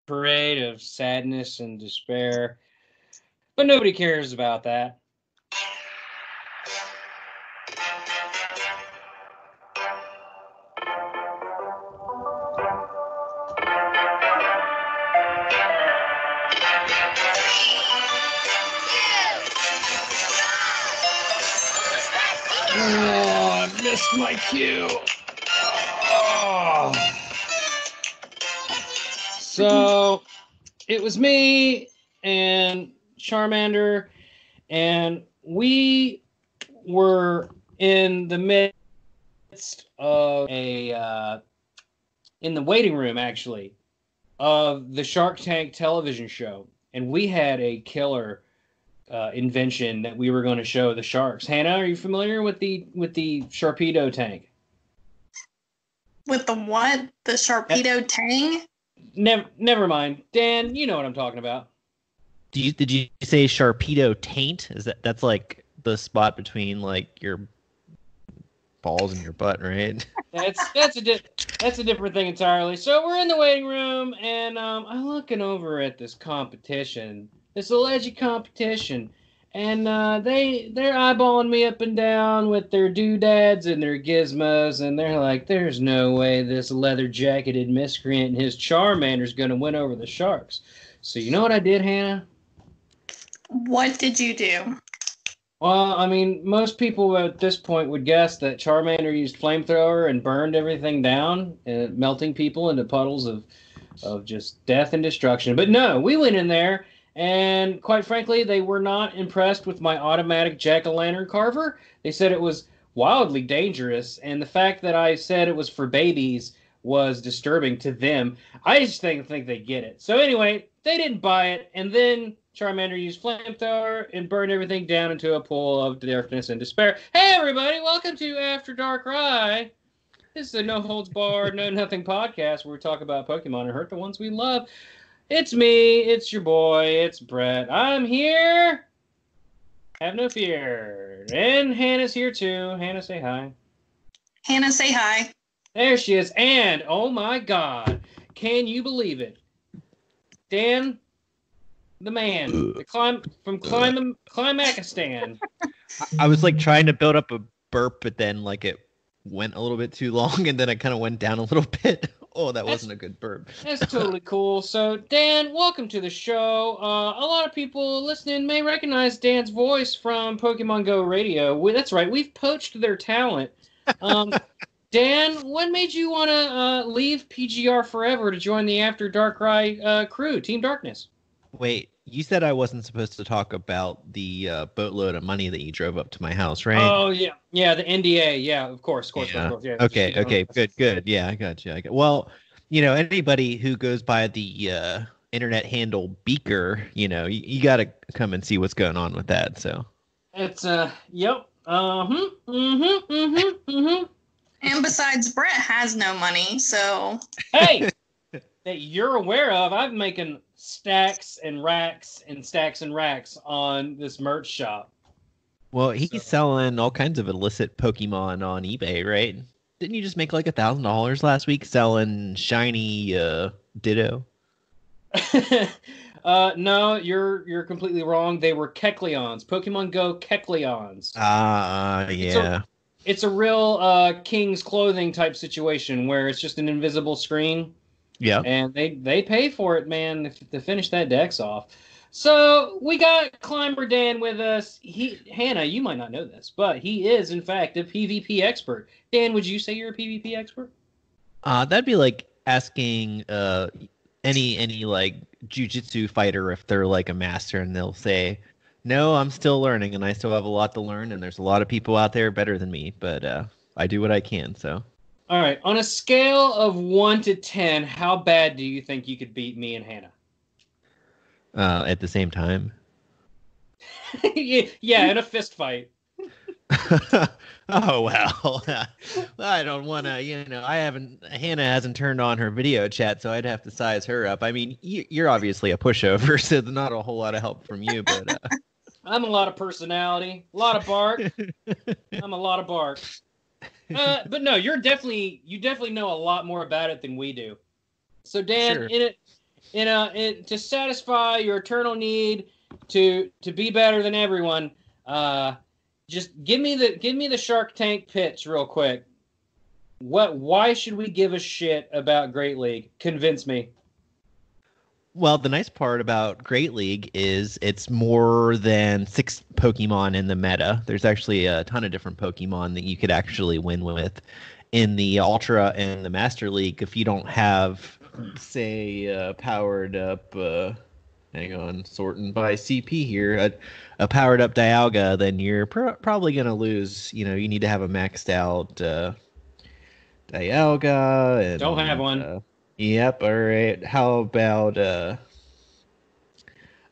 parade of sadness and despair. But nobody cares about that. Oh, I missed my cue. Oh. So it was me and Charmander, and we were in the midst of in the waiting room, actually, of the Shark Tank television show, and we had a killer invention that we were going to show the sharks. Hannah, are you familiar with the Sharpedo tank? With the what? The Sharpedo tank? Never mind. Dan, you know what I'm talking about. Did you say Sharpedo taint? That's like the spot between like your balls and your butt, right? That's a different thing entirely. So we're in the waiting room, and I'm looking over at this competition, this alleged competition, and they're eyeballing me up and down with their doodads and their gizmos, and they're like, "There's no way this leather-jacketed miscreant and his Charmander's gonna win over the sharks." So you know what I did, Hannah? What did you do? Well, I mean, most people at this point would guess that Charmander used flamethrower and burned everything down, melting people into puddles of just death and destruction. But no, we went in there, and quite frankly, they were not impressed with my automatic jack-o'-lantern carver. They said it was wildly dangerous, and the fact that I said it was for babies was disturbing to them. I just think they get it. So anyway, they didn't buy it, and then Charmander used flamethrower and burned everything down into a pool of darkness and despair. Hey, everybody! Welcome to After Dark Rye. This is a no-holds-barred, no-nothing podcast where we talk about Pokemon and hurt the ones we love. It's me. It's your boy. It's Bret. I'm here. Have no fear. And Hannah's here, too. Hannah, say hi. Hannah, say hi. There she is. And, oh my God, can you believe it? Dan, the man, from Climaxistan. I was like trying to build up a burp, but then like it went a little bit too long, and then I kind of went down a little bit. Oh, that wasn't a good burp. That's totally cool. So, Dan, welcome to the show. A lot of people listening may recognize Dan's voice from Pokemon Go Radio. That's right, we've poached their talent. Dan, what made you want to leave PGR forever to join the After Dark Rye crew, Team Darkness? Wait, you said I wasn't supposed to talk about the boatload of money that you drove up to my house, right? Oh, yeah. Yeah, the NDA. Yeah, of course. Yeah. Okay, good. Yeah, I got you. Well, anybody who goes by the internet handle Beaker, you got to come and see what's going on with that, so. It's, yep. And besides, Bret has no money, so. Hey! That you're aware of, I'm making stacks and racks and stacks and racks on this merch shop. Well, he's selling all kinds of illicit Pokemon on eBay, right? Didn't you just make like $1,000 last week selling shiny Ditto? No, you're completely wrong. They were Kecleons, Pokemon Go Kecleons. Yeah. It's a real King's Clothing type situation where it's just an invisible screen. Yeah. And they pay for it, man, to finish that dex off. So we got Climber Dan with us. Hannah, you might not know this, but he is, in fact, a PvP expert. Dan, would you say you're a PvP expert? That'd be like asking any like jujitsu fighter if they're like a master, and they'll say, "No, I'm still learning, and I still have a lot to learn, and there's a lot of people out there better than me, but I do what I can." So. All right. On a scale of 1 to 10, how bad do you think you could beat me and Hannah? At the same time? Yeah, in a fist fight. Oh, well. I don't want to, Hannah hasn't turned on her video chat, so I'd have to size her up. I mean, you're obviously a pushover, so there's not a whole lot of help from you, but... I'm a lot of personality, a lot of bark. I'm a lot of bark. But no, you definitely know a lot more about it than we do. So Dan, sure. to satisfy your eternal need to be better than everyone, just give me the Shark Tank pitch real quick. Why should we give a shit about Great League? Convince me. Well, the nice part about Great League is it's more than 6 Pokemon in the meta. There's actually a ton of different Pokemon that you could actually win with. In the Ultra and the Master League, if you don't have, say, powered up, hang on, sorting by CP here, a powered up Dialga, then you're probably going to lose. You need to have a maxed out Dialga. And, don't have one. Yep. All right. How about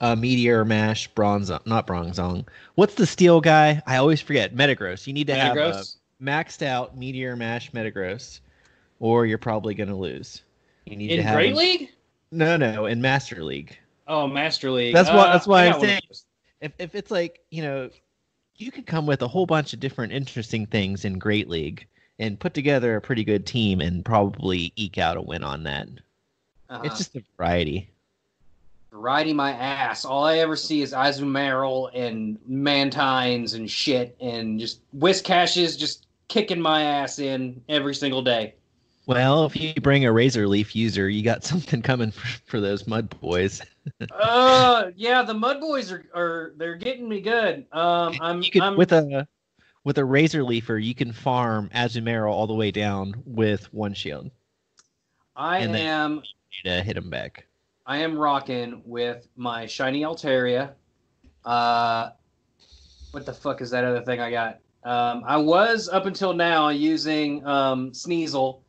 Meteor Mash not Bronzong. What's the steel guy? I always forget. Metagross. You need to have a maxed out Meteor Mash Metagross, or you're probably going to lose. You need to have Great League? No, in Master League. Oh, Master League. That's why I'm saying if it's like, you could come with a whole bunch of different interesting things in Great League and put together a pretty good team and probably eke out a win on that. It's just a variety. Variety my ass. All I ever see is Azumarill and Mantines and shit and just Whiscaches just kicking my ass in every single day. Well, if you bring a Razor Leaf user, you got something coming for those Mud Boys. Yeah, the Mud Boys are they're getting me good. With a Razor Leafer, you can farm Azumarill all the way down with one shield. I am to hit him back. I am rocking with my shiny Altaria. What the fuck is that other thing I got? I was up until now using Sneasel,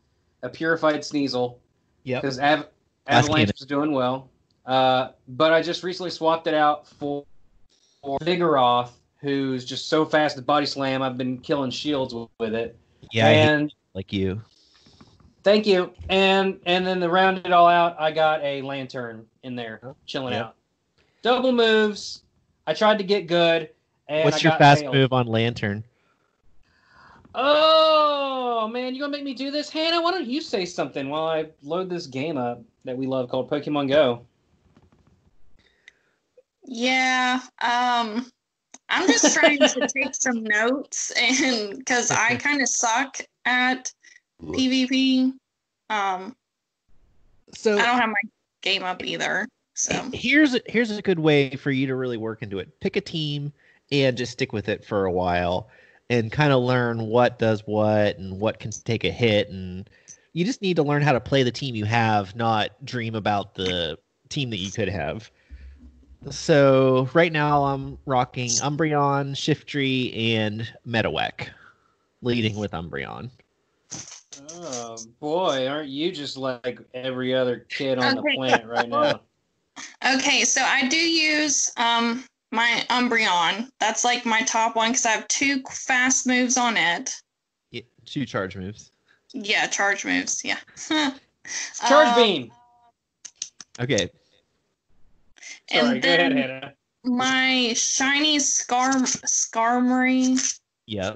a purified Sneasel. Yeah. Because Avalanche was doing well. But I just recently swapped it out for Vigoroth, who's just so fast at Body Slam. I've been killing shields with it. Yeah, and like you. Thank you. And then to round it all out, I got a Lantern in there, chilling out. Double moves. I tried to get good. And what's your fast move on Lantern? Oh, man, you gonna make me do this? Hannah, why don't you say something while I load this game up that we love called Pokemon Go? Yeah, I'm just trying to take some notes, and because I kind of suck at PvP. So I don't have my game up either. So here's a good way for you to really work into it. Pick a team and just stick with it for a while and kind of learn what does what and what can take a hit. And you just need to learn how to play the team you have, not dream about the team that you could have. So right now I'm rocking Umbreon, Shiftry, and Metawak, leading with Umbreon. Oh boy, aren't you just like every other kid on the planet right now? Okay, so I do use my Umbreon. That's like my top one because I have 2 fast moves on it. Yeah, 2 charge moves. Yeah, charge moves. Yeah. Charge beam. Okay. Sorry, and go ahead, Hannah. My shiny Skarmory. Yeah.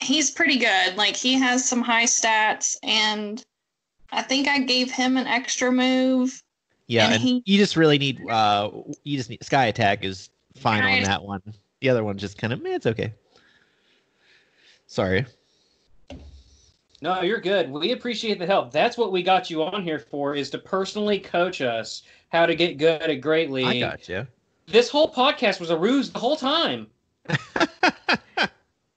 He's pretty good. Like, he has some high stats, and I think I gave him an extra move. Yeah, and you just really need Sky Attack is fine on that one. The other one's just kind of, it's okay. Sorry. No, you're good. We appreciate the help. That's what we got you on here for, is to personally coach us how to get good at Great League. I got you. This whole podcast was a ruse the whole time.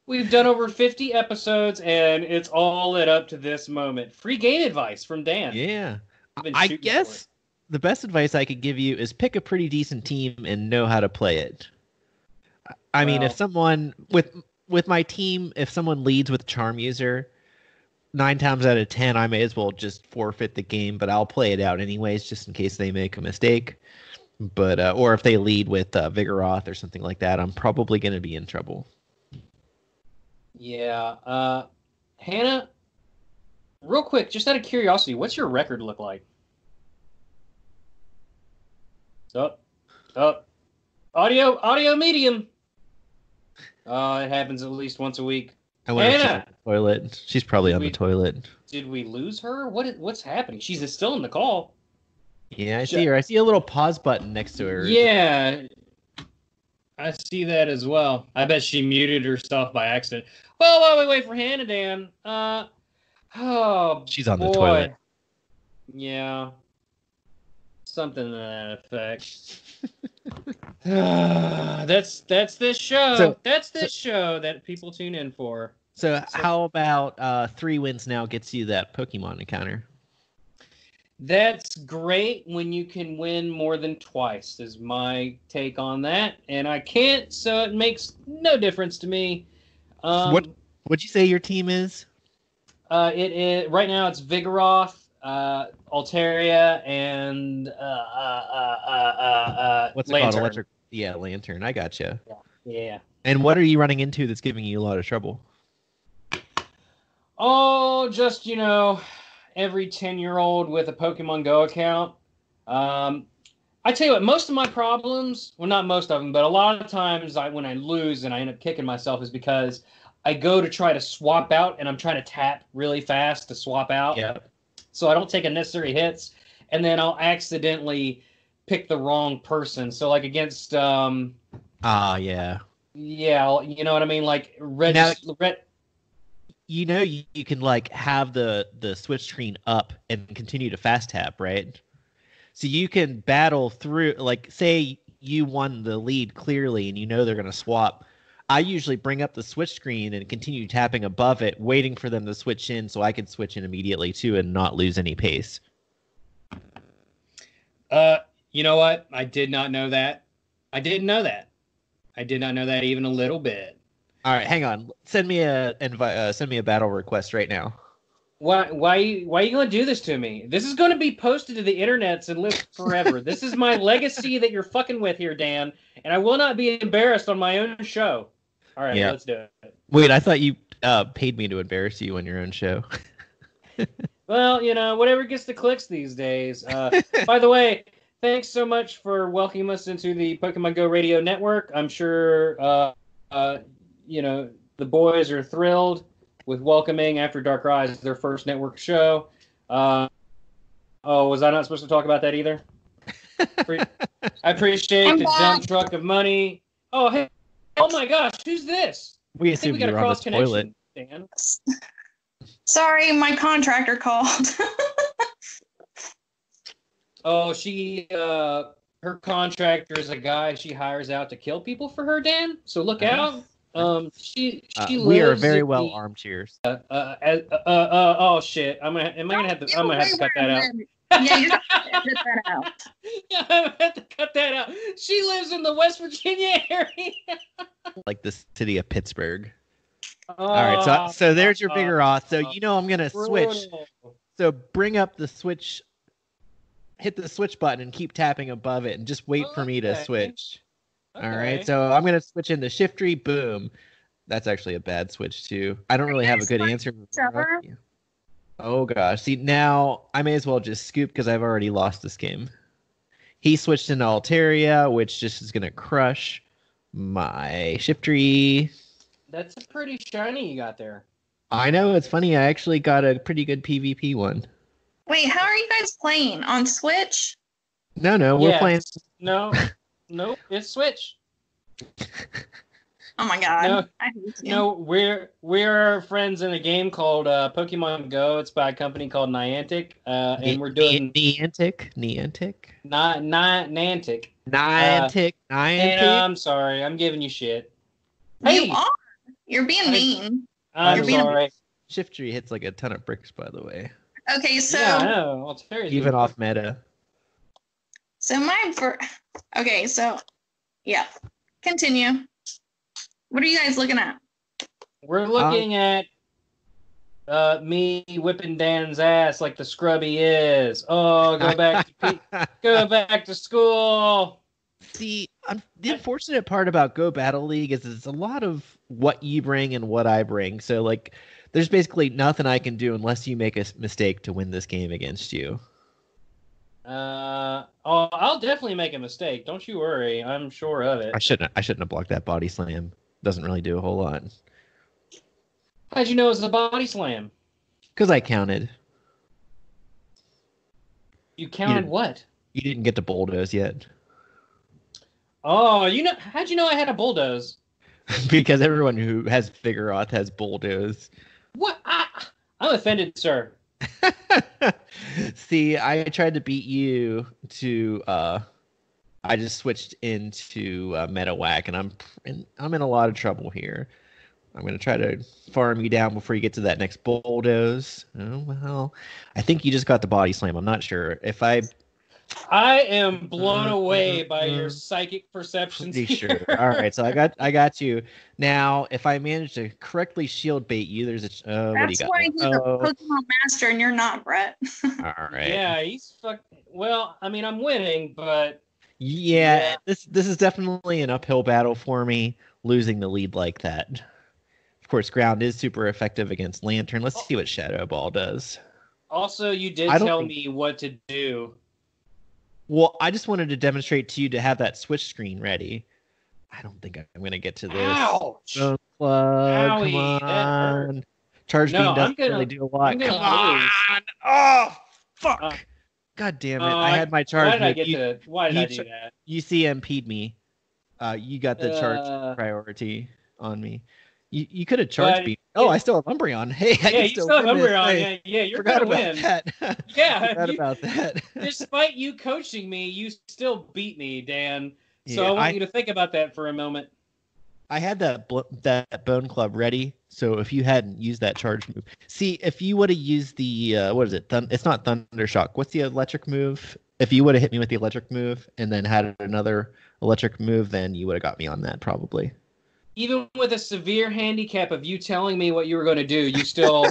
We've done over 50 episodes, and it's all led up to this moment. Free game advice from Dan. Yeah. I guess the best advice I could give you is pick a pretty decent team and know how to play it. I mean, if someone with my team, if someone leads with Charm User, 9 times out of 10, I may as well just forfeit the game, but I'll play it out anyways, just in case they make a mistake. But or if they lead with Vigoroth or something like that, I'm probably going to be in trouble. Yeah. Hannah, real quick, just out of curiosity, what's your record look like? Up. Audio medium. It happens at least once a week. I wonder if she's on the toilet. She's probably on the toilet. Did we lose her? What's happening? She's still in the call. Yeah, I see her. I see a little pause button next to her. Yeah, I see that as well. I bet she muted herself by accident. Well, while we wait for Hannah, Dan, oh, She's on the boy. toilet. Yeah, something to that effect. That's this show. That's this show that people tune in for. So how about 3 wins now gets you that Pokemon encounter? That's great when you can win more than twice, is my take on that. And I can't, so it makes no difference to me. What'd you say your team is? It is right now. It's Vigoroth, Altaria, and What's it Lantern. called? Electric? Yeah, Lantern. I gotcha. Yeah. And what are you running into that's giving you a lot of trouble? Oh, just every 10-year-old with a Pokemon Go account. I tell you what, most of my problems, well, not most of them, but a lot of times when I lose and I end up kicking myself is because I go to try to swap out and I'm trying to tap really fast to swap out. Yeah. So I don't take unnecessary hits, and then I'll accidentally pick the wrong person. So like against yeah. Yeah, you know what I mean? Like Red. You can like have the switch screen up and continue to fast tap, right? So you can battle through, like, say you won the lead clearly and they're going to swap. I usually bring up the switch screen and continue tapping above it, waiting for them to switch in so I can switch in immediately too and not lose any pace. You know what? I did not know that. I didn't know that. I did not know that even a little bit. All right, hang on. Send me a battle request right now. Why are you going to do this to me? This is going to be posted to the internets and live forever. This is my legacy that you're fucking with here, Dan, and I will not be embarrassed on my own show. All right, let's do it. Wait, I thought you paid me to embarrass you on your own show. Well, whatever gets the clicks these days. By the way, thanks so much for welcoming us into the Pokemon Go Radio Network. I'm sure, the boys are thrilled with welcoming After Dark Rise, their first network show. Was I not supposed to talk about that either? I appreciate the dump truck of money. Oh, hey. Oh, my gosh. Who's this? We assumed you were on the toilet. Dan. Sorry, my contractor called. Oh, her contractor is a guy she hires out to kill people for her, Dan. So look out. She we are very well armed here. Oh shit! I'm gonna have to cut that out. Yeah, you're gonna have to cut that out. Yeah, I'm gonna have to cut that out. She lives in the West Virginia area, like the city of Pittsburgh. All right, so there's your Vigoroth. So I'm gonna switch. So bring up the switch. Hit the switch button and keep tapping above it, and just wait for me to switch. Okay. All right, so I'm going to switch into Shiftry. Boom. That's actually a bad switch, too. I don't really have a good answer. Oh, gosh. See, now I may as well just scoop because I've already lost this game. He switched into Altaria, which just is going to crush my Shiftry. That's a pretty shiny you got there. I know. It's funny. I actually got a pretty good PvP one. Wait, how are you guys playing? On Switch? No. We're playing... No, it's Switch. Oh my god! No, we're friends in a game called Pokemon Go. It's by a company called Niantic, and we're doing Niantic. Niantic. And I'm sorry, I'm giving you shit. Hey, you are. You're being mean. I'm sorry. Shiftry hits like a ton of bricks, by the way. Okay, so yeah, I know. Even off meta. So okay, so yeah, continue. What are you guys looking at? We're looking at me whipping Dan's ass like the scrub he is. Oh, go back to school. See, the unfortunate part about Go Battle League is it's a lot of what you bring and what I bring. So like, there's basically nothing I can do unless you make a mistake to win this game against you. I'll definitely make a mistake. Don't you worry. I'm sure of it. I shouldn't have blocked that body slam. Doesn't really do a whole lot. How'd you know it was a body slam? Because I counted. You counted what? You didn't get to bulldoze yet. Oh, how'd you know I had a bulldoze? Because everyone who has Vigoroth has bulldoze. What? I'm offended, sir. See, I tried to beat you to I just switched into Metawhack, and I'm in a lot of trouble here. I'm gonna try to farm you down before you get to that next bulldoze. Oh well, I think you just got the body slam. I'm not sure if I am blown away by your psychic perceptions. Pretty sure. All right, so I got you. Now, if I manage to correctly shield bait you, there's a what do you That's got? why he's a Pokemon master and you're not, Bret. All right. Yeah, he's well, I mean, I'm winning, but yeah, this is definitely an uphill battle for me, losing the lead like that. Of course, ground is super effective against Lantern. Let's see what Shadow Ball does. Also, you did tell me what to do. Well, I just wanted to demonstrate to you to have that switch screen ready. I don't think I'm going to get to this. Ouch! Come on. Charge Beam doesn't really do a lot. Come on! Oh, fuck! God damn it. I had my charge. Why did I do that? You CMP'd me. You got the charge priority on me. You could have charged me. Oh, I still have Umbreon. Hey, you still have Umbreon. Yeah, you're going to win. That. Yeah, forgot about that. Despite you coaching me, you still beat me, Dan. So I want you to think about that for a moment. I had that Bone Club ready, so if you hadn't used that charge move, see if you would have used the what is it? It's not Thunder Shock. What's the electric move? If you would have hit me with the electric move and then had another electric move, then you would have got me on that probably. Even with a severe handicap of you telling me what you were going to do, you still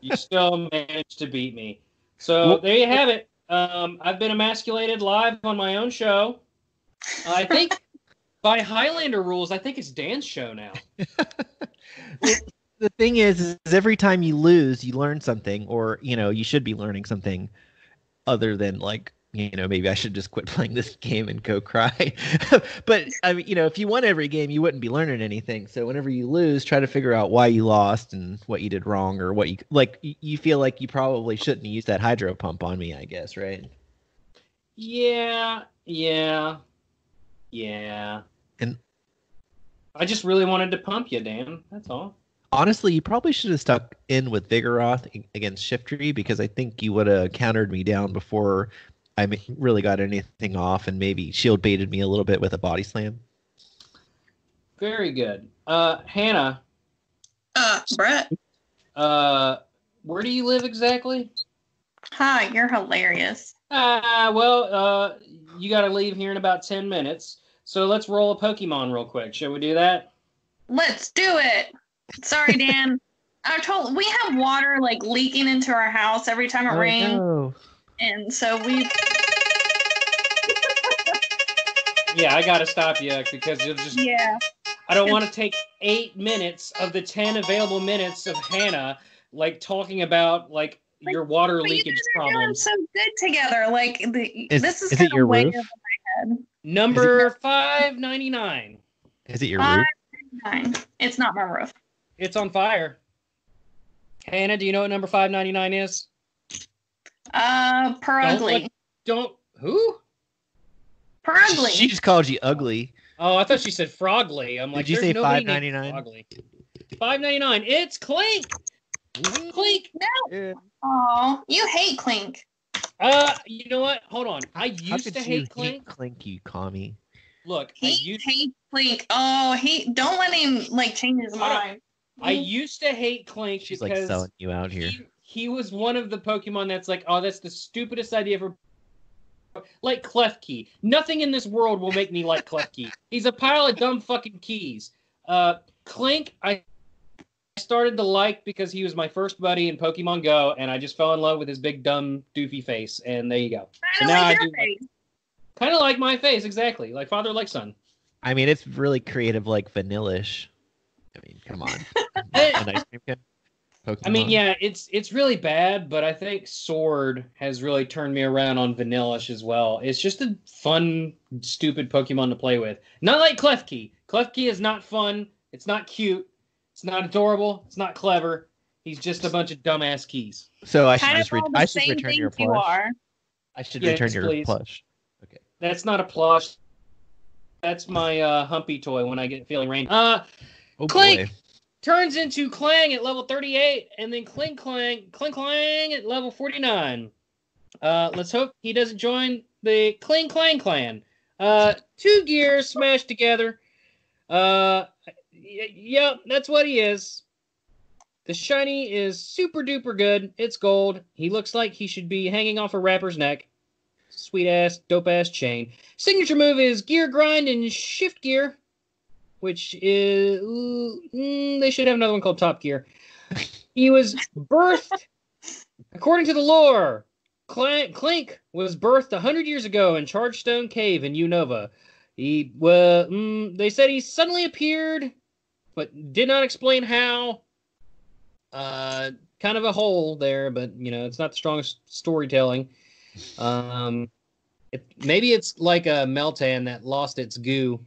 managed to beat me. So there you have it. I've been emasculated live on my own show. I think by Highlander rules, I think it's Dan's show now. The thing is every time you lose, you learn something, or you should be learning something other than like. Maybe I should just quit playing this game and go cry. But I mean, if you won every game, you wouldn't be learning anything. So whenever you lose, try to figure out why you lost and what you did wrong, or what you feel like you probably shouldn't use that hydro pump on me, I guess, right? Yeah. And I just really wanted to pump you, Dan. That's all. Honestly, you probably should have stuck in with Vigoroth against Shiftry, because I think you would have countered me down before I really got anything off, and maybe shield baited me a little bit with a body slam. Very good. Hannah. Bret. Where do you live exactly? Hi, you're hilarious. Well, you got to leave here in about 10 minutes. So let's roll a Pokemon real quick. Shall we do that? Let's do it. Sorry, Dan. We have water like leaking into our house every time it rains. No. And so we... Yeah, I got to stop you because you'll just... Yeah. I don't want to take 8 minutes of the 10 available minutes of Hannah, like, talking about, like your water leakage problems. So good together. Like, this is it your way roof? over my head. Number 599. Is it your roof? 599. It's not my roof. It's on fire. Hannah, do you know what number 599 is? Perugly. Who? Perugly. She just called you ugly. Oh, I thought she said Frogly. I'm like, did you say $5.99? $5.99. It's Clink. Clink. No. Oh, you hate Clink. You know what? Hold on. I used to hate Clink. Clink, you commie. Look, He hates Clink. Oh, don't let him like change his mind. I used to hate Clink. She's because like selling you out here. He was one of the Pokemon that's like, oh, that's the stupidest idea for. Like Klefki. Nothing in this world will make me like Klefki. He's a pile of dumb fucking keys. Clink, I started to like because he was my first buddy in Pokemon Go, and I just fell in love with his big, dumb, doofy face. And there you go. Kind of like my face, exactly. Like father, like son. I mean, it's really creative, like Vanillish. I mean, come on. An ice cream cone? Pokemon. I mean, yeah, it's really bad, but I think Sword has really turned me around on Vanillish as well. It's just a fun, stupid Pokemon to play with. Not like Klefki. Klefki is not fun. It's not cute. It's not adorable. It's not clever. He's just a bunch of dumbass keys. So I should just I should return your plush. I should return your plush. That's not a plush. That's my Humpy toy when I get feeling rain. Oh Clink boy. turns into Clang at level 38, and then Cling Clang at level 49. Let's hope he doesn't join the Cling Clang clan. 2 gears smashed together. Yep, that's what he is. The shiny is super duper good. It's gold. He looks like he should be hanging off a rapper's neck. Sweet ass, dope ass chain. Signature move is gear grind and shift gear, which is they should have another one called top gear. He was birthed according to the lore. Klink was birthed 100 years ago in Chargestone Cave in Unova. They said he suddenly appeared, but did not explain how. Kind of a hole there, but it's not the strongest storytelling. Maybe it's like a Meltan that lost its goo.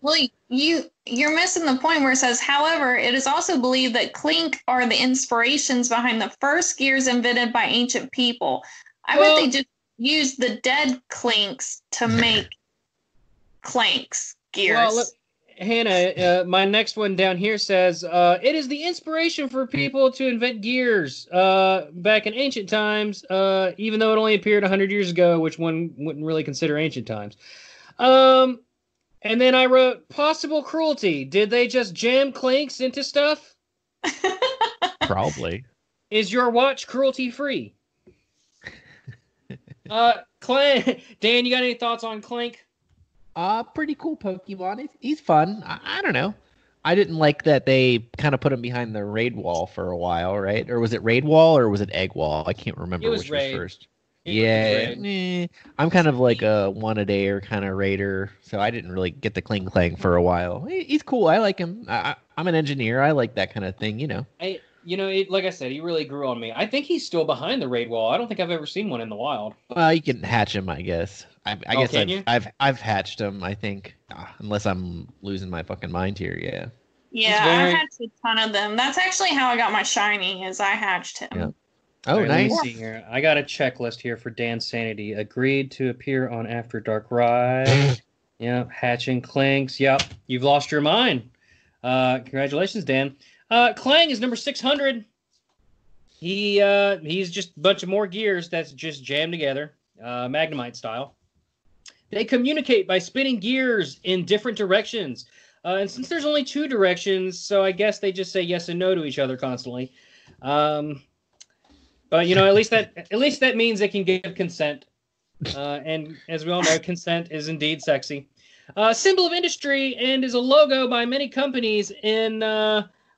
Well, you're missing the point where it says, however, it is also believed that Clink are the inspirations behind the first gears invented by ancient people. I bet they just used the dead Clinks to make Clanks gears. Well, look, Hannah, my next one down here says, it is the inspiration for people to invent gears back in ancient times, even though it only appeared 100 years ago, which one wouldn't really consider ancient times. And then I wrote, possible cruelty. Did they just jam Clinks into stuff? Probably. Is your watch cruelty-free? Clank, Dan, you got any thoughts on Clank? Pretty cool Pokemon. He's fun. I don't know. I didn't like that they kind of put him behind the raid wall for a while, right? Or was it raid wall or was it egg wall? I can't remember which was first. I'm kind of like a one-a-dayer kind of raider, so I didn't really get the Kling Clang for a while. He's cool. I like him. I'm an engineer. I like that kind of thing, Like I said, he really grew on me. I think he's still behind the raid wall. I don't think I've ever seen one in the wild. Well, you can hatch him, I guess. I guess I've hatched him, I think, unless I'm losing my fucking mind here. Yeah. Yeah, I hatched a ton of them. That's actually how I got my shiny, is I hatched him. Yeah. Oh, right, nice. Let me see here. I got a checklist here for Dan's sanity. Agreed to appear on After Dark Ride. Yeah, hatching Clanks. Yep, you've lost your mind. Congratulations, Dan. Clang is number 600. He's just a bunch of more gears that's just jammed together, Magnemite style. They communicate by spinning gears in different directions. And since there's only 2 directions, so I guess they just say yes and no to each other constantly. But at least that means they can give consent. And as we all know, consent is indeed sexy. Symbol of industry and is a logo by many companies in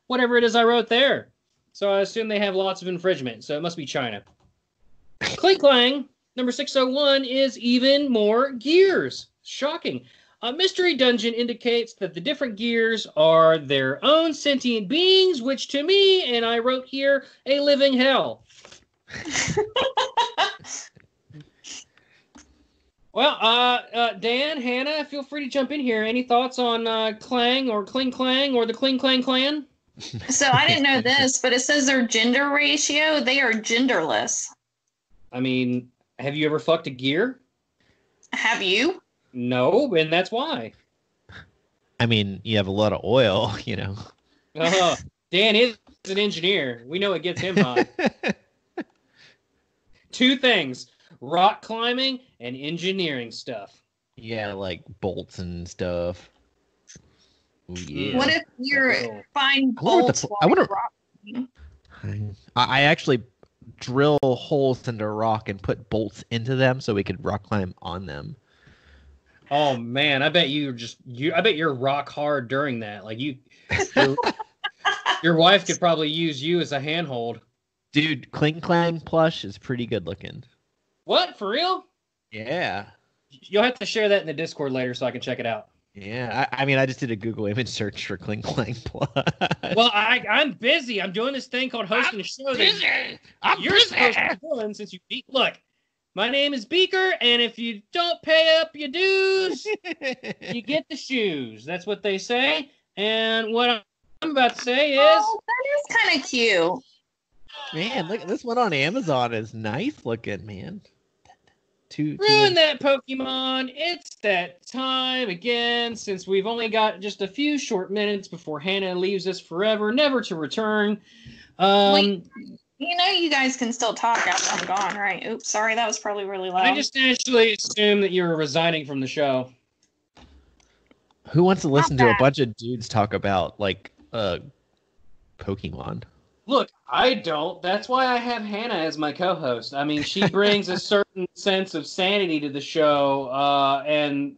whatever it is I wrote there. So I assume they have lots of infringement. So it must be China. Clink Clang, number 601, is even more gears. Shocking. A mystery dungeon indicates that the different gears are their own sentient beings, which to me, and I wrote here, a living hell. Well, Dan, Hannah, feel free to jump in here. Any thoughts on Clang or Kling Clang or the Kling Clang clan? So I didn't know this, but it says their gender ratio. They are genderless. I mean, have you ever fucked a gear? Have you? No, and that's why. I mean, you have a lot of oil, Dan is an engineer. We know it gets him hot. 2 things: rock climbing and engineering stuff. Yeah, like bolts and stuff. Ooh, yeah. What if you're find bolts while you're rocking? I actually drill holes into rock and put bolts into them so we could rock climb on them. Oh man, I bet you're rock hard during that. Like your wife could probably use you as a handhold. Dude, Kling Clang plush is pretty good looking. What? For real? Yeah. You'll have to share that in the Discord later so I can check it out. Yeah, I mean, I just did a Google image search for Kling Clang plush. Well, I'm busy. I'm doing this thing called hosting a show that you're supposed to be doing since you beat. Look, my name is Beaker, and if you don't pay up your dues, you get the shoes. That's what they say. And what I'm about to say is... Oh, that is kind of cute. Man, look, this one on Amazon is nice looking, man. Ruin that Pokemon. It's that time again, since we've only got just a few short minutes before Hannah leaves us forever, never to return. Wait, you guys can still talk after I'm gone, right? Oops, sorry, that was probably really loud. I just actually assumed that you were resigning from the show. Who wants to listen to a bunch of dudes talk about, like, Pokemon? Look, I don't. That's why I have Hannah as my co-host. I mean, she brings a certain sense of sanity to the show, and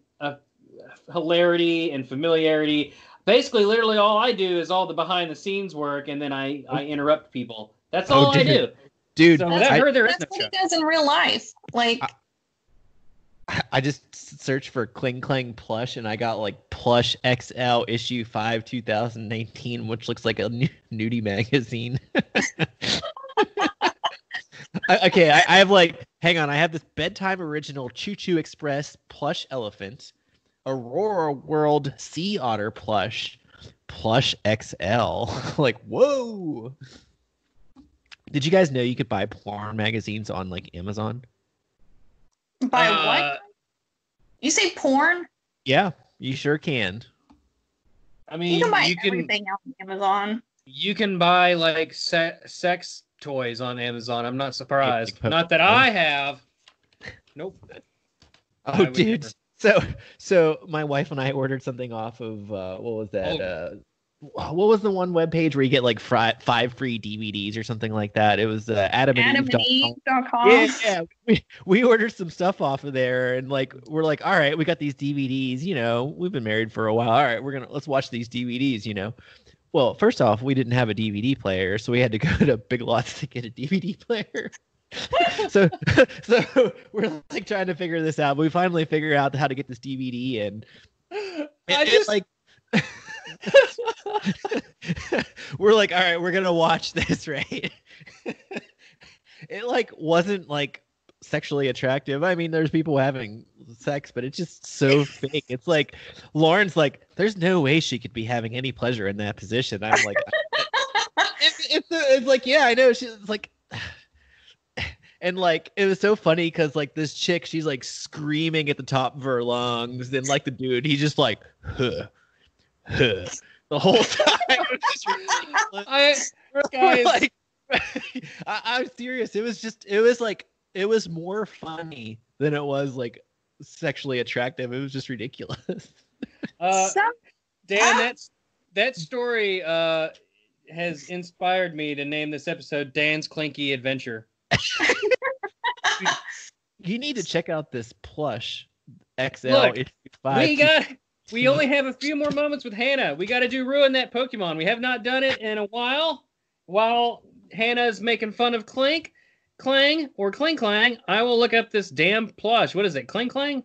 hilarity and familiarity. Basically, literally all I do is all the behind-the-scenes work, and then I interrupt people. That's all I do. Dude, so without her, there is no what show. he does in real life. Like, I just searched for Kling Klang plush, and I got like plush XL issue 5 2019, which looks like a nudie magazine. Okay, I have like, hang on, I have this bedtime original Choo Choo Express plush elephant, Aurora World Sea Otter plush XL. Like, whoa! Did you guys know you could buy porn magazines on like Amazon? By what? You say porn? Yeah, you sure can. I mean, you can buy everything on Amazon. You can buy like sex toys on Amazon. I'm not surprised. Not that I have. Nope. Oh, dude. So my wife and I ordered something off of what was that? What was the one webpage where you get like 5 free DVDs or something like that? It was AdamandEve.com. Yeah. We ordered some stuff off of there, and like we're like, all right, we got these DVDs. You know, we've been married for a while. All right, let's watch these DVDs. You know, well, first off, we didn't have a DVD player, so we had to go to Big Lots to get a DVD player. so we're like trying to figure this out, but we finally figure out how to get this DVD, and it's like. We're like, all right, we're gonna watch this, right? It like wasn't like sexually attractive. I mean, there's people having sex, but it's just so fake. It's like Lauren's like, there's no way she could be having any pleasure in that position. I'm like, it's like, yeah, I know. She's like, and like it was so funny because like this chick, she's like screaming at the top of her lungs, and like the dude, he's just like, huh. The whole time. I'm serious. It was more funny than it was like sexually attractive. It was just ridiculous. Dan, that story has inspired me to name this episode Dan's Klinky Adventure. You need to check out this plush XL. Look, we only have a few more moments with Hannah. We got to do Ruin That Pokemon. We have not done it in a while. While Hannah's making fun of Clink, Clang, or Kling Clang, I will look up this damn plush. What is it? Kling Clang?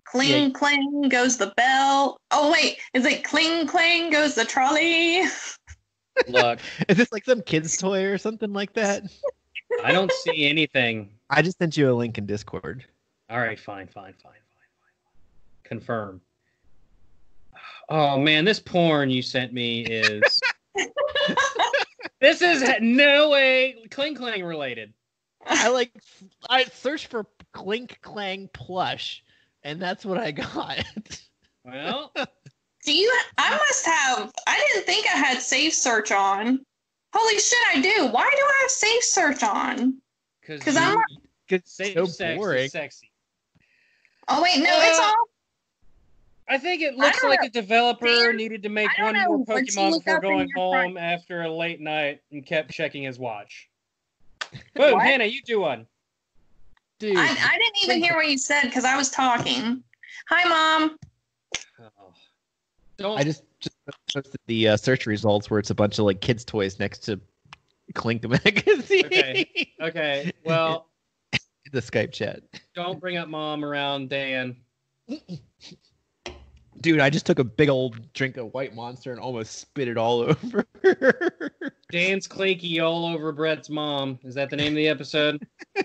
Cling clang goes the bell. Oh wait, is it cling clang goes the trolley? Look, is this like some kid's toy or something like that? I don't see anything. I just sent you a link in Discord. All right, fine. Confirm. Oh man, this porn you sent me is. This is no way Kling Clang related. I searched for Klink Clang plush, and that's what I got. Well, I didn't think I had safe search on. Holy shit, I do. Why do I have safe search on? Because I'm safe sex is sexy. Oh wait, no, it's all. I think it looks like a developer needed to make one more Pokemon before going home after a late night and kept checking his watch. Boom, Hannah, you do one. Dude. I didn't even hear what you said because I was talking. Hi, Mom. I just posted the search results where it's a bunch of like kids' toys next to Klink the magazine. Okay. Well, the Skype chat. Don't bring up Mom around Dan. Dude, I just took a big old drink of White Monster and almost spit it all over. Dan's Klinky all over Bret's mom. Is that the name of the episode? I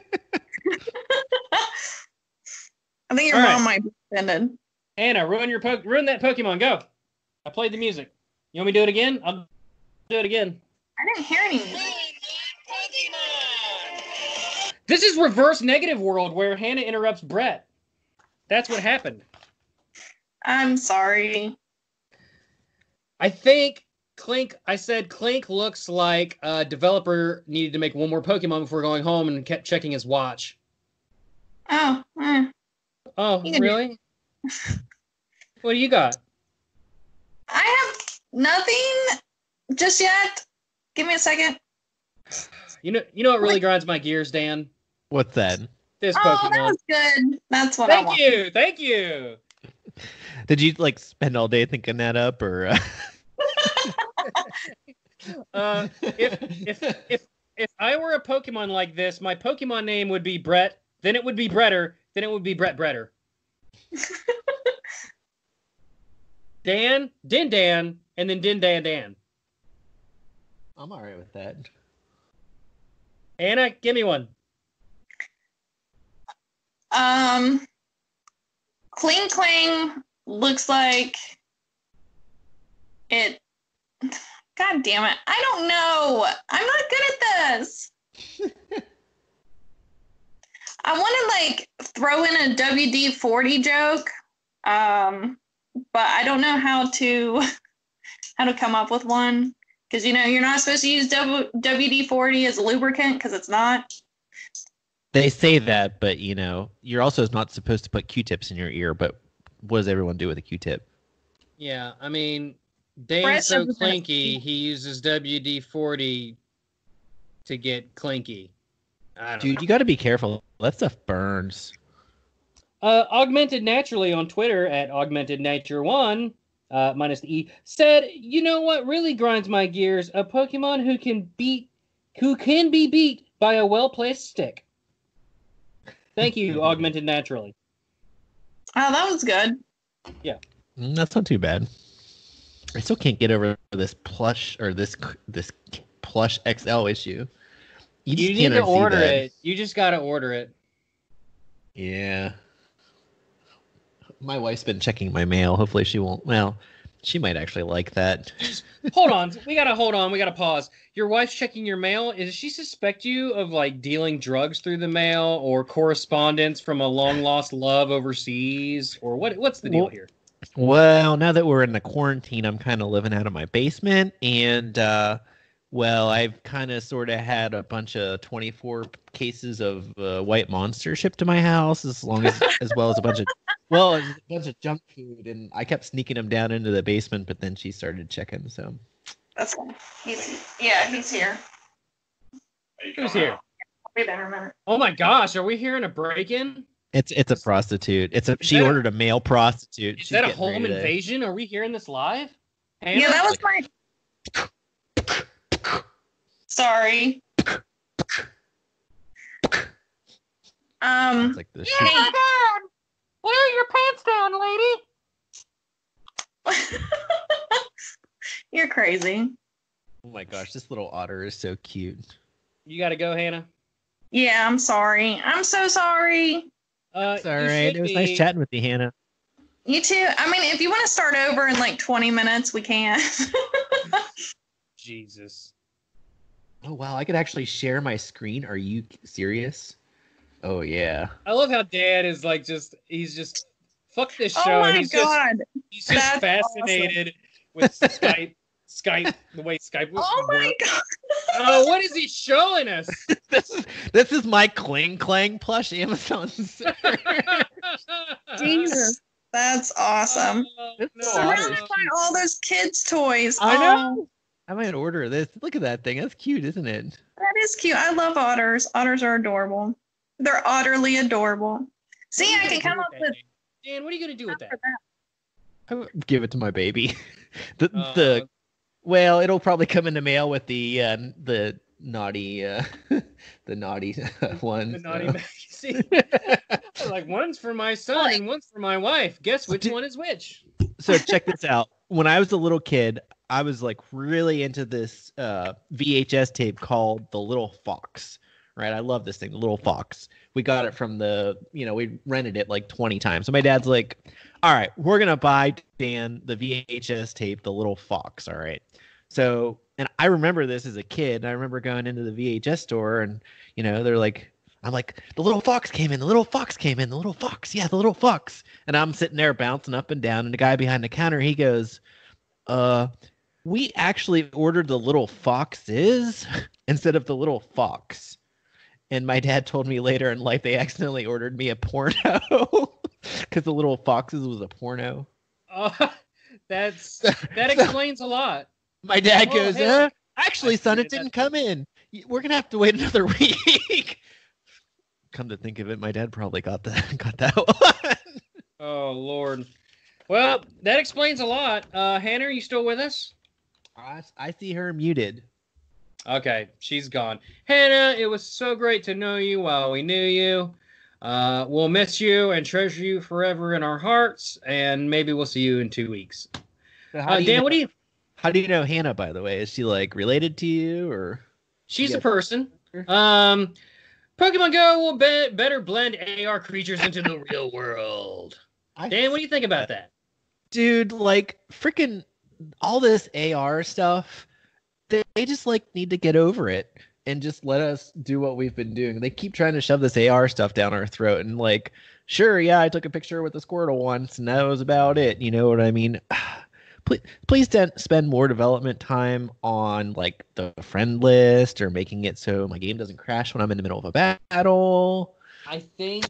think your mom might be offended. Hannah, ruin that Pokemon. Go. I played the music. You want me to do it again? I'll do it again. I didn't hear anything. This is reverse negative world where Hannah interrupts Bret. That's what happened. I'm sorry. I think I said Klink looks like a developer needed to make one more Pokemon before going home and kept checking his watch. Oh. Oh, really? What do you got? I have nothing just yet. Give me a second. You know what really grinds my gears, Dan? What's that? This Pokemon. That was good. That's what I want. Thank you. Did you like spend all day thinking that up, or? If I were a Pokemon like this, my Pokemon name would be Bret. Then it would be Bretter. Then it would be Bretter. Dan, Dan, and then Dan. I'm all right with that. Anna, give me one. Kling looks like it. God damn it. I don't know. I'm not good at this. I want to like throw in a WD-40 joke. But I don't know how to come up with one. Because, you're not supposed to use WD-40 as a lubricant because it's not. They say that, but, you're also not supposed to put Q-tips in your ear, but what does everyone do with a Q-tip? Yeah, I mean, Dane's so clinky, he uses WD-40 to get clinky. Dude, you got to be careful. That stuff burns. Augmented Naturally on Twitter at AugmentedNature1, minus the E, said, you know what really grinds my gears? A Pokemon who can be beat by a well-placed stick. Thank you, Augmented Naturally. Oh, that was good. Yeah. That's not too bad. I still can't get over this plush or this plush XL issue. You need to order it. You just got to order it. Yeah. My wife's been checking my mail. Hopefully she won't. Well, she might actually like that. Hold on. We got to pause. Your wife's checking your mail. Does she suspect you of like dealing drugs through the mail or correspondence from a long lost love overseas? Or what's the deal here? Well, now that we're in the quarantine, I'm kind of living out of my basement. And, I've kind of sort of had a bunch of 24 cases of white monster shipped to my house, as well as a bunch of junk food, and I kept sneaking them down into the basement, but then she started checking. So that's cool. He's here. Who's here? I'll be there in a minute. Oh my gosh, are we hearing a break-in? It's a prostitute. She ordered a male prostitute. Is that a home invasion? Are we hearing this live? Hannah? Yeah, that was my. Sorry. Like the hey. Wear your pants down, lady. You're crazy. Oh my gosh, this little otter is so cute. You got to go, Hannah. Yeah, I'm sorry. I'm so sorry. It's all right. It was nice chatting with you, Hannah. You too. I mean, if you want to start over in like 20 minutes, we can. Jesus. Oh, wow. I could actually share my screen. Are you serious? Oh, yeah. I love how Dad is like he's just, fuck this show. Oh, my God. He's just fascinated with Skype, the way Skype works. Oh, my God. Oh, what is he showing us? This is my Clang Clang plush Amazon. Jesus. That's awesome. Surrounded by all those kids' toys. I know. I might order this. Look at that thing. That's cute, isn't it? That is cute. I love otters. Otters are adorable. They're utterly adorable. See, I can come up with. Dan, what are you going to do with that? I would give it to my baby. Well, it'll probably come in the mail with the naughty the naughty ones. The naughty magazine. Like one's for my son and one's for my wife. Guess which one is which? So check this out. When I was a little kid, I was like really into this VHS tape called The Little Fox. Right? I love this thing, The Little Fox. We got it from we rented it like 20 times. So my dad's like, all right, we're going to buy Dan the VHS tape, The Little Fox. All right. So, and I remember this as a kid. I remember going into the VHS store and, they're like, I'm like, the little fox came in, the little fox came in, the little fox, yeah, the little fox. And I'm sitting there bouncing up and down, and the guy behind the counter, he goes, we actually ordered the little foxes instead of the little fox. And my dad told me later in life they accidentally ordered me a porno because the little foxes was a porno. That explains a lot. My dad goes, actually, son, it didn't come in. We're gonna have to wait another week. Come to think of it, my dad probably got that one. Oh Lord. Well, that explains a lot. Hannah, are you still with us? I see her muted. Okay, she's gone. Hannah, it was so great to know you while we knew you. We'll miss you and treasure you forever in our hearts, and maybe we'll see you in 2 weeks. So Dan, what do you... How do you know Hannah, by the way? Is she, like, related to you, or...? She's a person. Pokemon Go will better blend AR creatures into the real world. Dan, what do you think about that? Dude, like, freaking all this AR stuff, they just, like, need to get over it and just let us do what we've been doing. They keep trying to shove this AR stuff down our throat, and, like, sure, yeah, I took a picture with a Squirtle once, and that was about it. You know what I mean? Please spend more development time on, like, the friend list or making it so my game doesn't crash when I'm in the middle of a battle. I think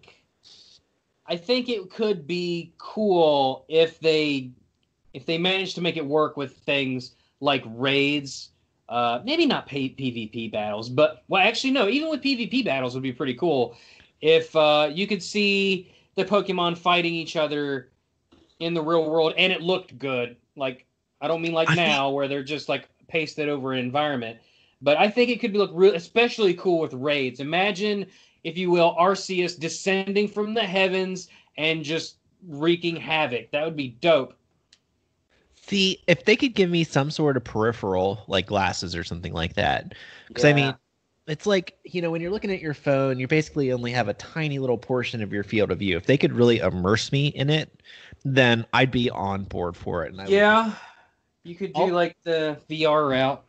it could be cool if they manage to make it work with things like raids. Maybe not PvP battles, but well, actually no. Even with PvP battles would be pretty cool if you could see the Pokemon fighting each other in the real world and it looked good. Like, I don't mean like now where they're just like pasted over an environment, but I think it could look especially cool with raids. Imagine, if you will, Arceus descending from the heavens and just wreaking havoc. That would be dope. See, if they could give me some sort of peripheral, like glasses or something like that. Because, I mean, it's like, you know, when you're looking at your phone, you basically only have a tiny little portion of your field of view. If they could really immerse me in it, then I'd be on board for it. And you could do like the VR route.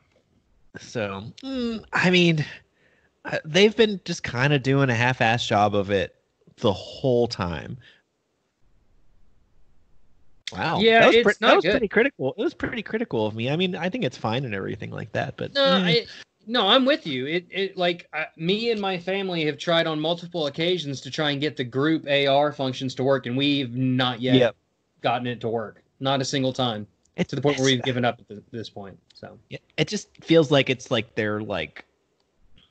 So, I mean, they've been just kind of doing a half-assed job of it the whole time. Wow. Yeah, that was pretty critical. It was pretty critical of me. I mean, I think it's fine and everything like that, but no, I'm with you. Me and my family have tried on multiple occasions to try and get the group AR functions to work, and we've not yet gotten it to work. Not a single time. It's to the point where we've given up at this point. So it just feels like it's like they're like,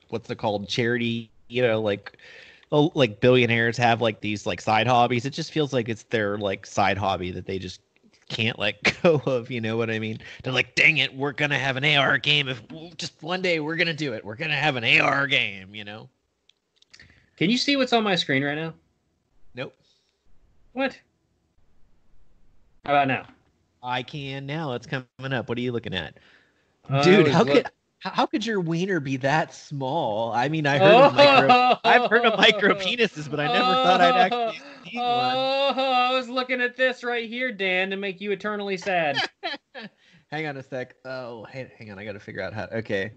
what's it called, charity? You know, like billionaires have like these like side hobbies. It just feels like it's their like side hobby that they just can't let go of. You know what I mean? They're like, dang it, we're gonna have an AR game. If just one day we're gonna do it. We're gonna have an AR game. You know? Can you see what's on my screen right now? Nope. What? How about now? I can now. It's coming up. What are you looking at? Dude, how could your wiener be that small? I mean, I've heard of micro penises, but I never thought I'd actually see one. I was looking at this right here, Dan, to make you eternally sad. Hang on a sec. Oh, hang on. I got to figure out how. Okay.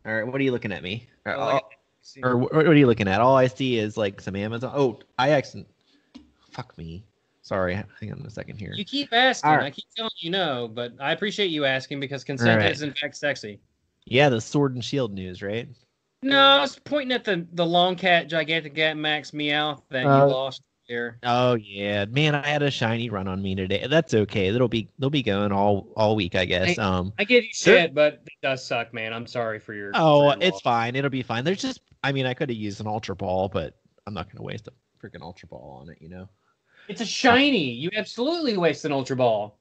All right. What are you looking at me? Or what are you looking at? All I see is like some Amazon. Oh, I accidentally. Fuck me. Sorry, hang on a second here. You keep asking. Right. I keep telling you no, but I appreciate you asking because consent is in fact sexy. Yeah, the Sword and Shield news, right? No, I was pointing at the long cat, gigantic cat, Max Meow that you lost here. Oh yeah, man, I had a shiny run on me today. That's okay. They'll be going all week, I guess. I give you shit, but it does suck, man. I'm sorry for your. Oh, it's fine. It'll be fine. There's just, I mean, I could have used an Ultra Ball, but I'm not gonna waste a freaking Ultra Ball on it, you know. It's a shiny. You absolutely waste an Ultra Ball.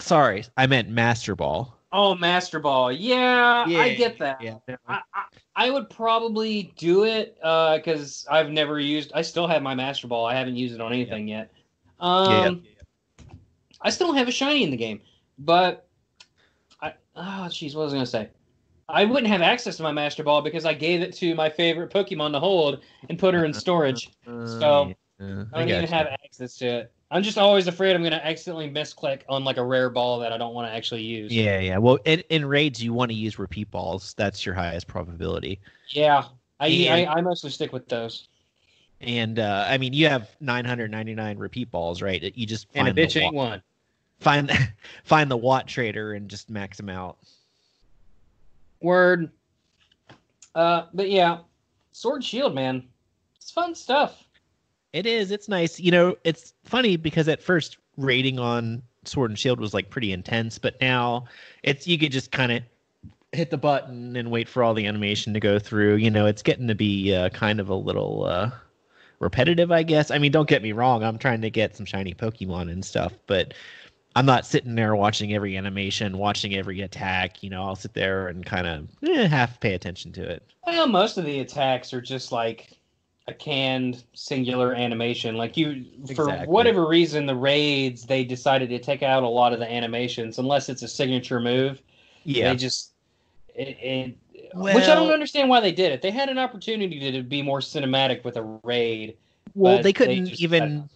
Sorry, I meant Master Ball. Oh, Master Ball. Yeah, I get that. Yeah. I would probably do it because I've never used... I still have my Master Ball. I haven't used it on anything yet. I still don't have a shiny in the game. But... what was I going to say? I wouldn't have access to my Master Ball because I gave it to my favorite Pokemon to hold and put her in storage. So... I don't even have access to it. I'm just always afraid I'm going to accidentally misclick on like a rare ball that I don't want to actually use. Yeah. Well, in raids, you want to use repeat balls. That's your highest probability. Yeah. I mostly stick with those. And I mean, you have 999 repeat balls, right? You just and a bitch ain't one. Find the Watt trader and just max them out. Word. But yeah, Sword and Shield, man, it's fun stuff. It is. It's nice. You know, it's funny because at first rating on Sword and Shield was like pretty intense, but now you could just kind of hit the button and wait for all the animation to go through. You know, it's getting to be kind of a little repetitive, I guess. I mean, don't get me wrong. I'm trying to get some shiny Pokemon and stuff, but I'm not sitting there watching every animation, watching every attack. You know, I'll sit there and kind of half pay attention to it. Well, most of the attacks are just like a canned singular animation. Like for whatever reason, the raids, they decided to take out a lot of the animations unless it's a signature move. Yeah. They just which I don't understand why they did it. They had an opportunity to be more cinematic with a raid. Well, they couldn't even.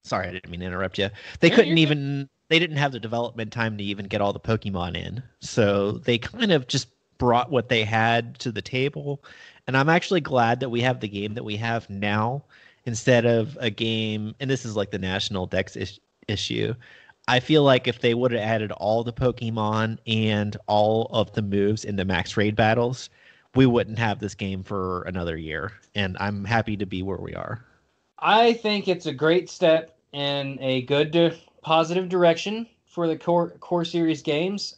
Sorry, I didn't mean to interrupt you. They couldn't even. They didn't have the development time to even get all the Pokemon in, so they kind of just brought what they had to the table. And I'm actually glad that we have the game that we have now instead of a game. And this is like the National Dex issue. I feel like if they would have added all the Pokemon and all of the moves into max raid battles, we wouldn't have this game for another year. And I'm happy to be where we are. I think it's a great step in a good, positive direction for the core series games.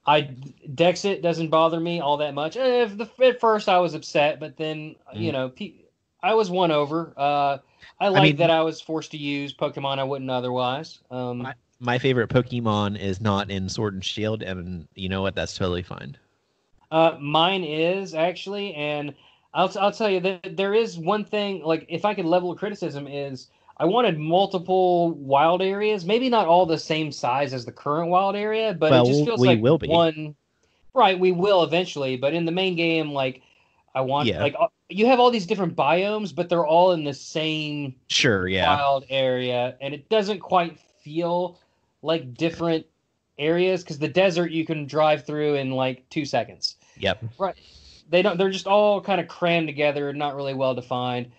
Dexit doesn't bother me all that much. At first I was upset, but then I was won over. I like that I was forced to use Pokemon I wouldn't otherwise. My favorite Pokemon is not in Sword and Shield, and you know what? That's totally fine. Mine is actually, and I'll tell you that there is one thing. Like, if I could level a criticism, is I wanted multiple wild areas. Maybe not all the same size as the current wild area, but it just feels like will be. one. Right, we will eventually, but in the main game, like I want like you have all these different biomes, but they're all in the same wild area, and it doesn't quite feel like different areas because the desert you can drive through in like 2 seconds. Yep. Right. They're just all kind of crammed together, not really well defined.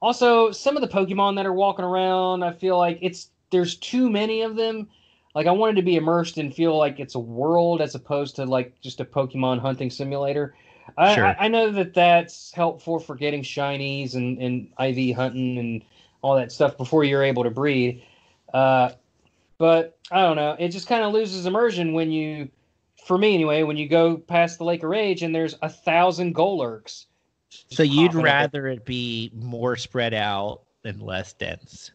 Also, some of the Pokemon that are walking around, I feel like there's too many of them. Like, I wanted to be immersed and feel like it's a world as opposed to like just a Pokemon hunting simulator. I know that that's helpful for getting shinies and IV hunting and all that stuff before you're able to breed. But I don't know. It just kind of loses immersion for me anyway, when you go past the Lake of Rage and there's 1,000 Golurks. So you'd rather it be more spread out and less dense?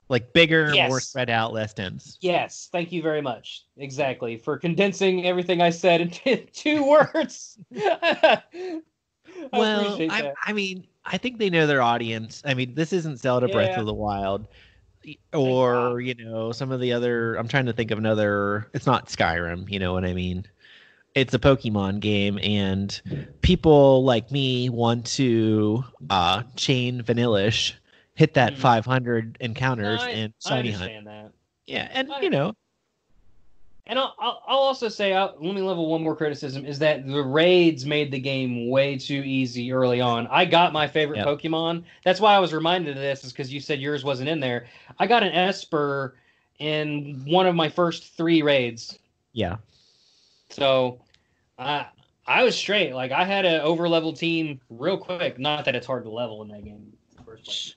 Like bigger, more spread out, less dense. Yes, thank you very much. Exactly. For condensing everything I said into 2 words. I appreciate that. I mean, I think they know their audience. I mean, this isn't Zelda Breath of the Wild. Or, some of the other... I'm trying to think of another... It's not Skyrim, you know what I mean? It's a Pokemon game, and people like me want to chain Vanillish, hit that 500 encounters and shiny hunt. I understand that. Yeah, and And I'll also say, let me level one more criticism, is that the raids made the game way too easy early on. I got my favorite Pokemon. That's why I was reminded of this, is because you said yours wasn't in there. I got an Esper in one of my first 3 raids. Yeah. So I was straight. Like, I had an over-level team real quick. Not that it's hard to level in that game.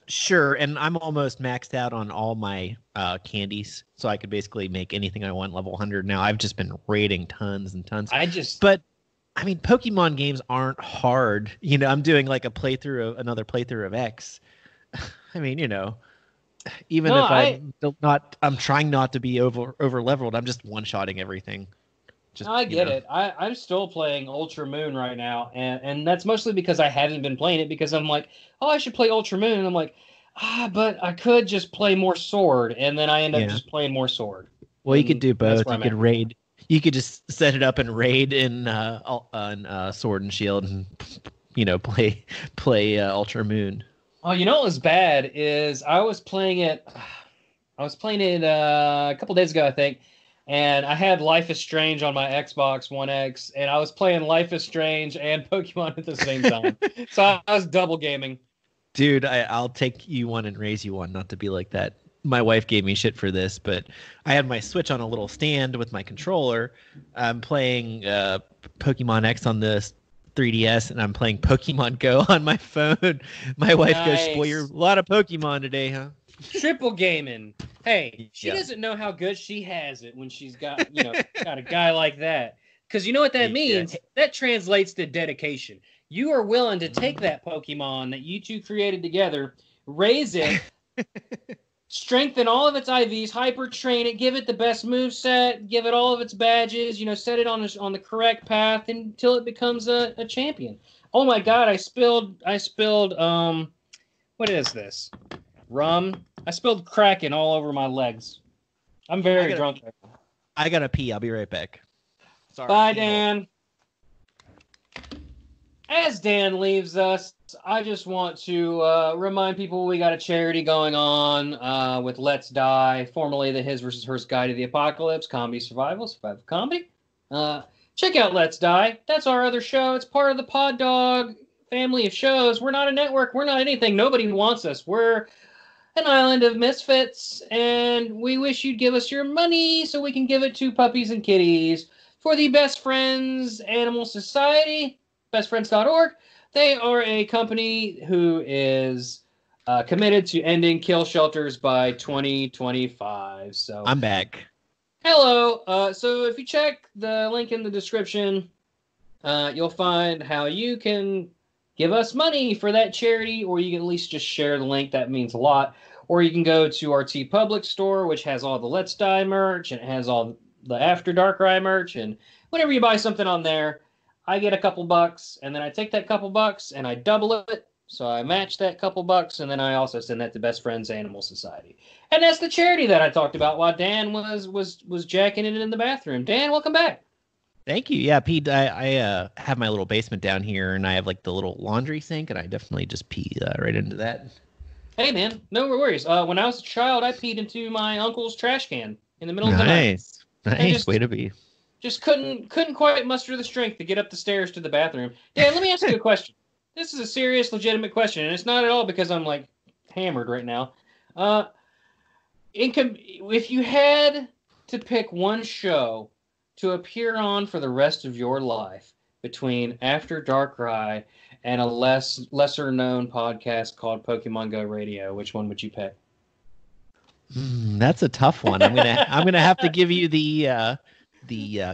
Sure, and I'm almost maxed out on all my candies, so I could basically make anything I want level 100 now. I've just been raiding tons and tons. But I mean, Pokemon games aren't hard. I'm doing like another playthrough of X. I mean, even if I'm trying not to be over leveled. I'm just one-shotting everything. I get it. I'm still playing Ultra Moon right now, and that's mostly because I haven't been playing it, because I'm like, I should play Ultra Moon, and I'm like, but I could just play more Sword, and then I end up just playing more Sword. Well, you could do both. You could raid. You could just set it up and raid in on Sword and Shield, and play Ultra Moon. Oh, what was bad is I was playing it a couple days ago, I think. and I had Life is Strange on my Xbox One X, and I was playing Life is Strange and Pokemon at the same time. So I was double gaming. Dude, I'll take you one and raise you one, not to be like that. My wife gave me shit for this, but I had my Switch on a little stand with my controller. I'm playing Pokemon X on the 3DS, and I'm playing Pokemon Go on my phone. My wife goes, "Boy, you're a lot of Pokemon today, huh?" Triple gaming. Hey, she doesn't know how good she has it when she's got, got a guy like that. Because you know what that means? Yeah. That translates to dedication. You are willing to take that Pokemon that you two created together, raise it, strengthen all of its IVs, hyper train it, give it the best moveset, give it all of its badges, set it on the correct path until it becomes a champion. Oh my God, I spilled what is this? Rum. I spilled Kraken all over my legs. I'm very drunk. I gotta pee. I'll be right back. Sorry. Bye, Dan. As Dan leaves us, I just want to remind people we got a charity going on with Let's Die, formerly the His vs. Hers Guide to the Apocalypse, Comedy Survival Comedy. Check out Let's Die. That's our other show. It's part of the Pod Dog family of shows. We're not a network. We're not anything. Nobody wants us. We're an island of misfits, and we wish you'd give us your money so we can give it to puppies and kitties for the Best Friends Animal Society, bestfriends.org. They are a company who is committed to ending kill shelters by 2025. So I'm back. Hello. So if you check the link in the description, you'll find how you can give us money for that charity, or you can at least just share the link. That means a lot. Or you can go to our TeePublic store, which has all the Let's Die merch, and it has all the After Dark Rye merch. And whenever you buy something on there, I get a couple bucks, and then I take that couple bucks and I double it. So I match that couple bucks, and then I also send that to Best Friends Animal Society. And that's the charity that I talked about while Dan was jacking it in the bathroom. Dan, welcome back. Thank you. Yeah, Pete, I have my little basement down here, and I have like the little laundry sink, and I definitely just pee right into that. Hey, man, no worries. When I was a child, I peed into my uncle's trash can in the middle of the night. Nice way to be. Just couldn't quite muster the strength to get up the stairs to the bathroom. Dan, let me ask you a question. This is a serious, legitimate question, and it's not at all because I'm like hammered right now. If you had to pick one show to appear on for the rest of your life between After Dark Rye and a lesser known podcast called Pokemon Go Radio, which one would you pick? That's a tough one. I'm gonna have to give you the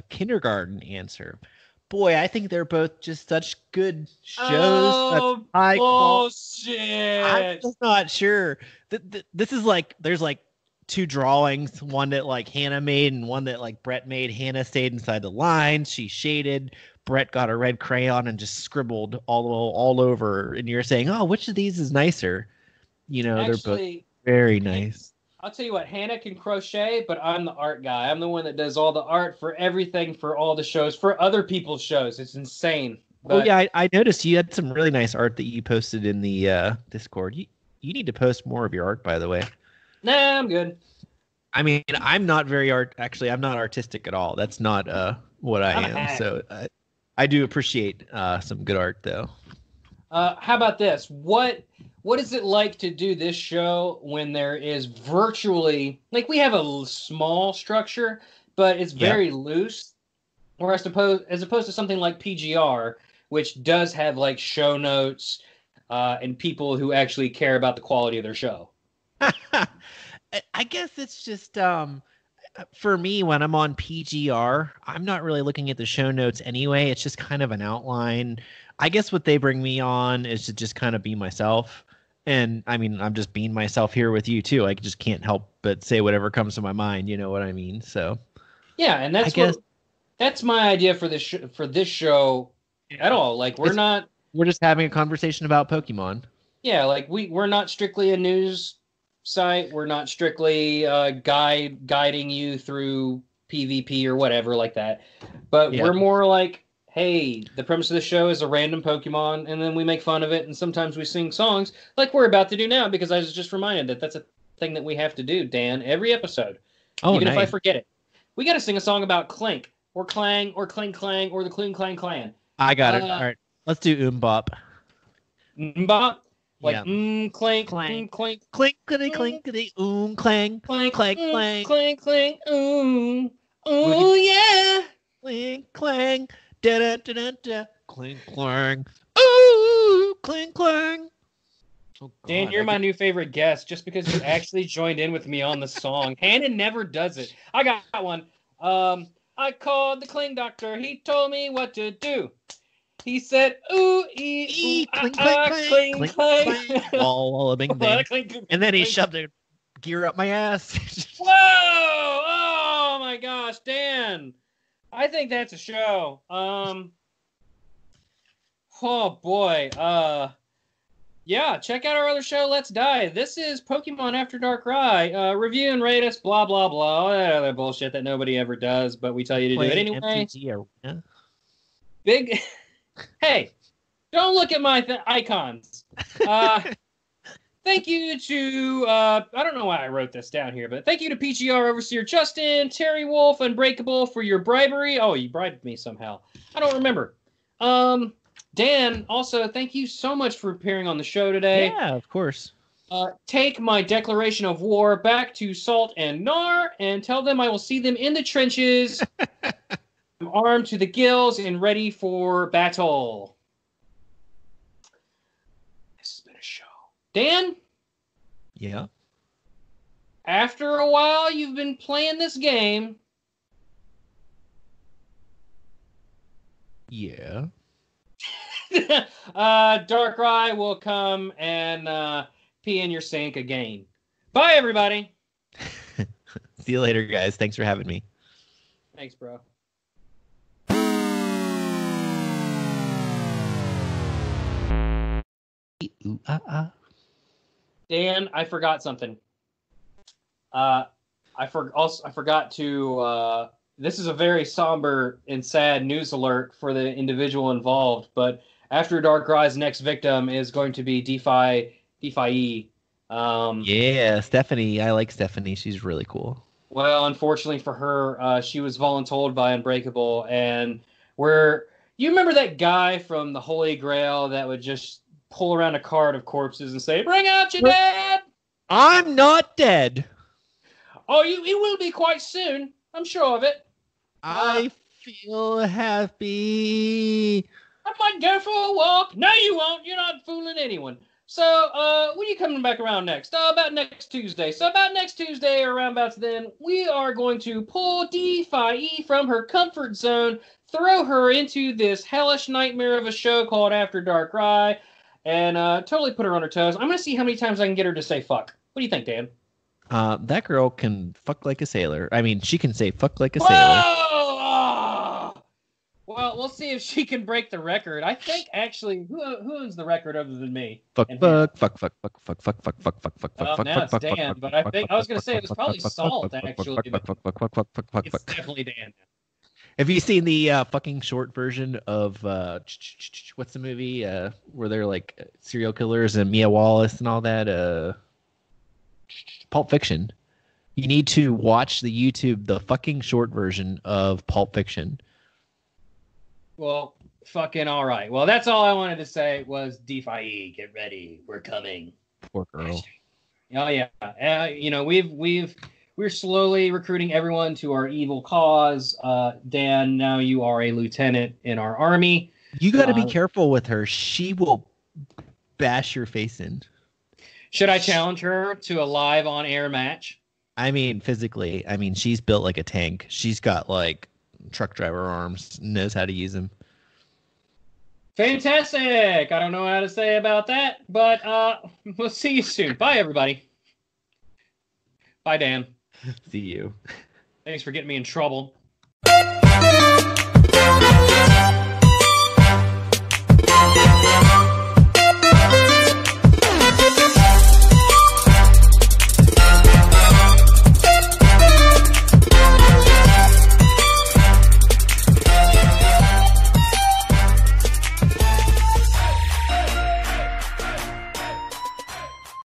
kindergarten answer. Boy, I think they're both just such good shows. Oh, high bullshit! I'm just not sure. This is like there's like two drawings, one that like Hannah made and one that like Bret made. Hannah stayed inside the lines. She shaded. Bret got a red crayon and just scribbled all over. And you're saying, oh, which of these is nicer? Actually, they're both very nice. I'll tell you what, Hannah can crochet, but I'm the art guy. I'm the one that does all the art for everything, for all the shows, for other people's shows. It's insane. But... Oh, yeah, I noticed you had some really nice art that you posted in the Discord. You need to post more of your art, by the way. Nah, I'm good. I mean, I'm not I'm not artistic at all. That's not what I am. So I do appreciate some good art, though. How about this? What is it like to do this show when there is virtually, like, we have a small structure, but it's very loose, or as opposed to something like PGR, which does have like show notes and people who actually care about the quality of their show? I guess it's just for me, when I'm on PGR, I'm not really looking at the show notes anyway. It's just kind of an outline. I guess what they bring me on is to just kind of be myself. And I mean, I'm just being myself here with you too. I just can't help but say whatever comes to my mind. You know what I mean? So yeah, and that's my idea for this show at all. Like we're just having a conversation about Pokemon. Yeah, like we're not strictly a news site. We're not strictly guiding you through PvP or whatever like that. But we're more like, hey, the premise of the show is a random Pokemon, and then we make fun of it, and sometimes we sing songs like we're about to do now, because I was just reminded that that's a thing that we have to do, Dan, every episode. Even if I forget it. we got to sing a song about Clink or Clang or Cling Clang or the Cling Clang Clan. I got it. All right, let's do Bop. Bop. Like Yeah. clink, Clang. clink, Clink, clink, clink, clang, clank, clang, clang, clink, clink, ooh, yeah. clink, clang, da da da da da, clink, clang, ooh, clink, clang. Oh, Dan, you're my new favorite guest just because you actually joined in with me on the song. Hannon never does it. I got one. I called the Cling Doctor. He told me what to do. He said, ooh, ee, ooh, clink, cling, clink, clang. clink, wall, bing, bang. And then he shoved a gear up my ass. Whoa! Oh my gosh, Dan! I think that's a show. Oh boy. Yeah, check out our other show, Let's Die. This is Pokemon After Dark Rye. Review and rate us, blah blah blah. All that other bullshit that nobody ever does, but we tell you to do it anyway. Big. Hey, don't look at my icons. Thank you to, I don't know why I wrote this down here, but thank you to PGR Overseer Justin, Terry Wolf, Unbreakable for your bribery. Oh, you bribed me somehow. I don't remember. Dan, also, thank you so much for appearing on the show today. Yeah, of course. Take my declaration of war back to Salt and Nar and tell them I will see them in the trenches. I'm armed to the gills and ready for battle. This has been a show. Dan? Yeah? After a while, you've been playing this game. Yeah. Darkrai will come and pee in your sink again. Bye, everybody. See you later, guys. Thanks for having me. Thanks, bro. Ooh, ah, ah. Dan, I forgot something. I forgot to. This is a very somber and sad news alert for the individual involved. But After Darkrai's next victim is going to be DeFi. Yeah, Stephanie. I like Stephanie. She's really cool. Well, unfortunately for her, she was voluntold by Unbreakable, and you remember that guy from the Holy Grail that would just pull around a cart of corpses and say, "Bring out your dad." I'm not dead. Oh, you will be quite soon. I'm sure of it. I feel happy. I might go for a walk. No, you won't. You're not fooling anyone. So, when are you coming back around next? About next Tuesday. So about next Tuesday or around about then, we are going to pull DeFi from her comfort zone, throw her into this hellish nightmare of a show called After Dark Rye, and totally put her on her toes. I'm going to see how many times I can get her to say fuck. What do you think, Dan? That girl can fuck like a sailor. I mean, she can say fuck like a Whoa! sailor. Well, we'll see if she can break the record. I think actually, who owns the record other than me? Fuck. Now it's Dan, but I think I was gonna say it was probably Salt actually. It's definitely Dan. Have you seen the fucking short version of what's the movie where they're like serial killers and Mia Wallace and all that? Pulp Fiction. You need to watch the fucking short version of Pulp Fiction. Well, fucking all right. Well, that's all I wanted to say was DeFi. Get ready, we're coming. Poor girl. Oh yeah. We're slowly recruiting everyone to our evil cause. Dan, now you are a lieutenant in our army. You got to be careful with her. She will bash your face in. Should I challenge her to a live on-air match? I mean, physically. I mean, she's built like a tank. She's got like truck driver arms, knows how to use them. Fantastic. I don't know how to say about that, but we'll see you soon. Bye, everybody. Bye, Dan. See you. Thanks for getting me in trouble.